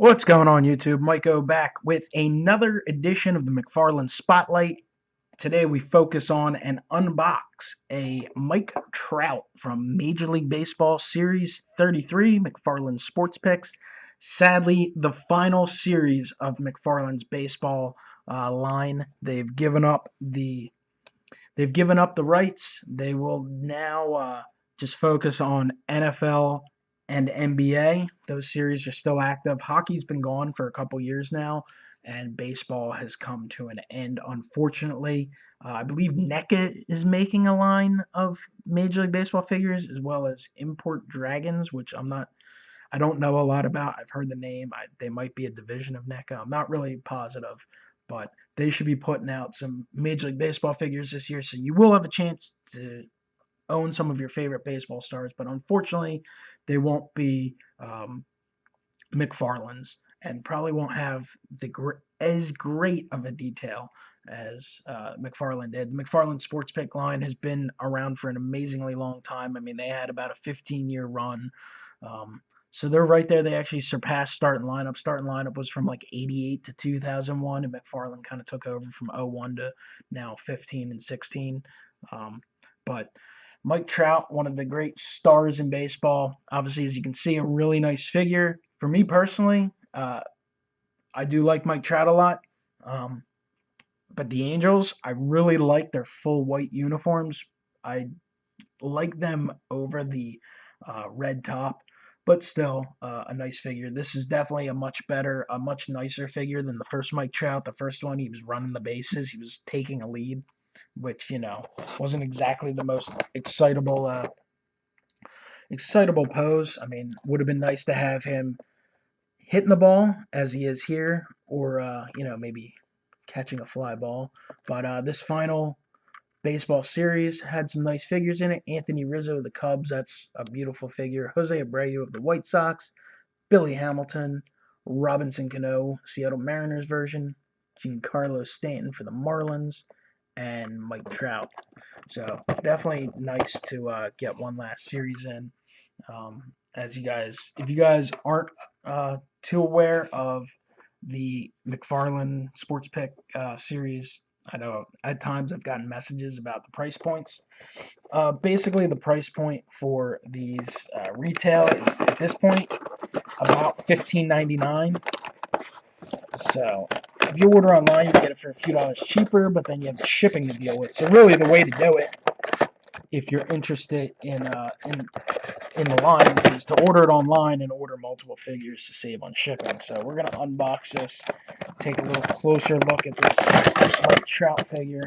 What's going on, YouTube? Mike back with another edition of the McFarlane Spotlight. Today we focus on and unbox a Mike Trout from Major League Baseball Series 33, McFarlane Sports Picks. Sadly, the final series of McFarlane's baseball line. They've given up the rights. They will now just focus on NFL and NBA. Those series are still active. Hockey's been gone for a couple years now, and baseball has come to an end, unfortunately. I believe NECA is making a line of Major League Baseball figures as well as Import Dragons, which I don't know a lot about. I've heard the name. They might be a division of NECA. I'm not really positive, but they should be putting out some Major League Baseball figures this year, so you will have a chance to own some of your favorite baseball stars. But unfortunately, they won't be McFarlane's, and probably won't have as great of a detail as McFarlane did. The McFarlane Sports Pick line has been around for an amazingly long time. I mean, they had about a 15-year run. Um, so they're right there. They actually surpassed starting lineup. Starting lineup was from like 88 to 2001, and McFarlane kind of took over from '01 to now 15 and 16. But Mike Trout, one of the great stars in baseball. Obviously, as you can see, a really nice figure. For me personally, I do like Mike Trout a lot. Um, but the Angels, I really like their full white uniforms. I like them over the red top, but still a nice figure. This is definitely a much better, a much nicer figure than the first Mike Trout. The first one, he was running the bases, he was taking a lead, which wasn't exactly the most excitable pose. I mean, would have been nice to have him hitting the ball as he is here, or maybe catching a fly ball. But this final baseball series had some nice figures in it. Anthony Rizzo of the Cubs, that's a beautiful figure. Jose Abreu of the White Sox, Billy Hamilton, Robinson Cano, Seattle Mariners version, Giancarlo Stanton for the Marlins, and Mike Trout. So definitely nice to get one last series in. As if you guys aren't too aware of the McFarlane Sports Pick series, I know at times I've gotten messages about the price points. Basically, the price point for these retail is at this point about $15.99. So if you order online, you get it for a few dollars cheaper, but then you have the shipping to deal with. So really, the way to do it, if you're interested in the lines, is to order it online and order multiple figures to save on shipping. So we're gonna unbox this, take a little closer look at this Mike Trout figure.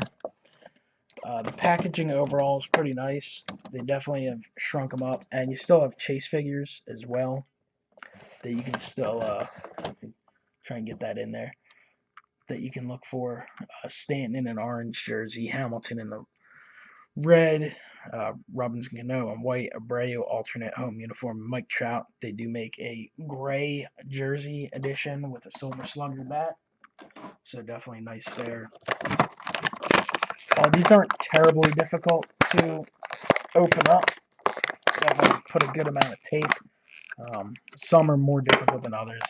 The packaging overall is pretty nice. They definitely have shrunk them up, and you still have chase figures as well that you can still try and get that in there. That you can look for. Stanton in an orange jersey, Hamilton in the red, Robinson Cano in white, Abreu alternate home uniform, Mike Trout. They do make a gray jersey edition with a silver slugger bat, so definitely nice there. These aren't terribly difficult to open up. Definitely put a good amount of tape. Some are more difficult than others.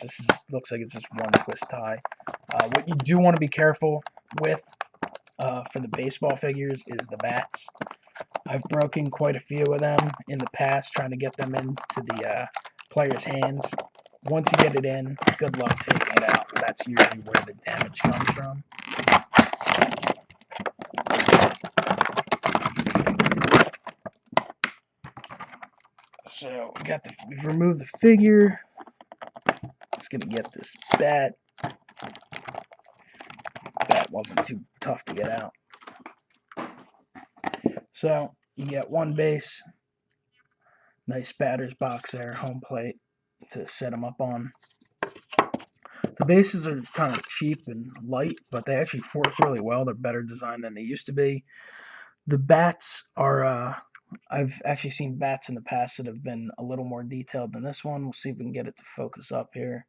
Looks like it's just one twist tie. What you do want to be careful with for the baseball figures is the bats. I've broken quite a few of them in the past trying to get them into the players' hands. Once you get it in, good luck taking it out. That's usually where the damage comes from. So we've removed the figure. Just gonna get this bat. Bat wasn't too tough to get out. So you get one base, nice batter's box there, home plate to set them up on. The bases are kind of cheap and light, but they actually work really well. They're better designed than they used to be. The bats are, I've actually seen bats in the past that have been a little more detailed than this one. We'll see if we can get it to focus up here.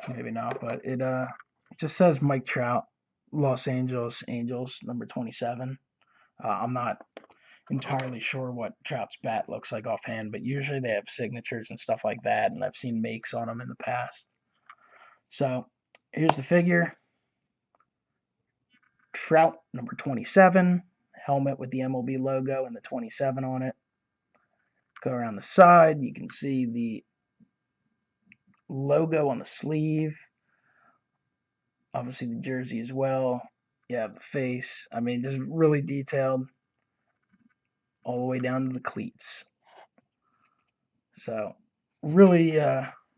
Maybe not, but it just says Mike Trout, Los Angeles Angels, number 27. I'm not entirely sure what Trout's bat looks like offhand, but usually they have signatures and stuff like that, and I've seen makes on them in the past. So here's the figure. Trout, number 27, helmet with the MLB logo and the 27 on it. Go around the side, you can see the logo on the sleeve. Obviously the jersey as well. You have the face. I mean, just really detailed all the way down to the cleats. So really,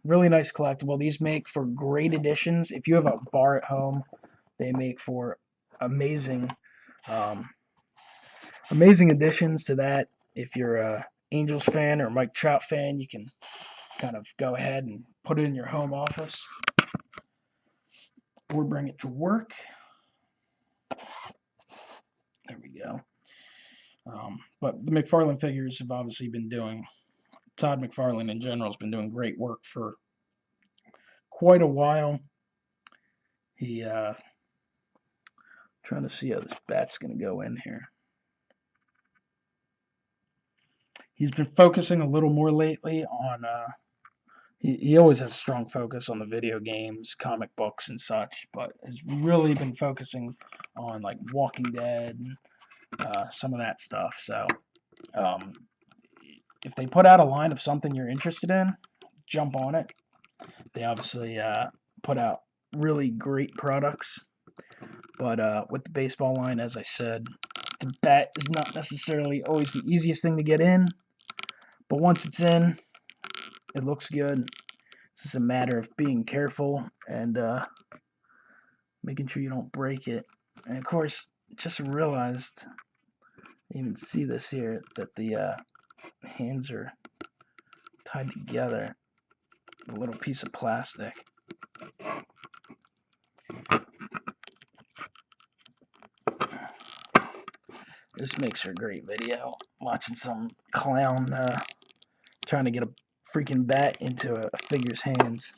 really nice collectible. These make for great additions. If you have a bar at home, they make for amazing, amazing additions to that. If you're a Angels fan or Mike Trout fan, you can kind of go ahead and put it in your home office or bring it to work. There we go. But the McFarlane figures have obviously been doing, Todd McFarlane in general has been doing great work for quite a while. He, trying to see how this bat's going to go in here. He's been focusing a little more lately on, he always has a strong focus on the video games, comic books, and such, but has really been focusing on like Walking Dead, some of that stuff. So, if they put out a line of something you're interested in, jump on it. They obviously put out really great products, but with the baseball line, as I said, the bat is not necessarily always the easiest thing to get in, but once it's in, it looks good. It's just a matter of being careful and making sure you don't break it. And of course, just realized, you even see this here, that the hands are tied together with a little piece of plastic. This makes for a great video, watching some clown trying to get a freaking bat into a figure's hands.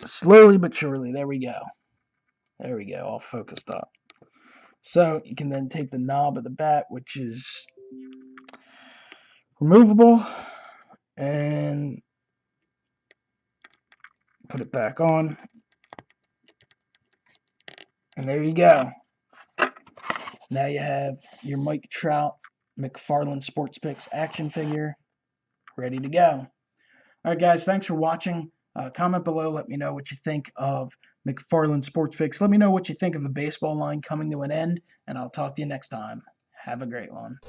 Slowly but surely, there we go. There we go, all focused up. So you can then take the knob of the bat, which is removable, and put it back on. And there you go. Now you have your Mike Trout McFarlane Sports Picks action figure ready to go. Alright guys, thanks for watching. Comment below, let me know what you think of McFarlane Sports Picks. Let me know what you think of the baseball line coming to an end, and I'll talk to you next time. Have a great one.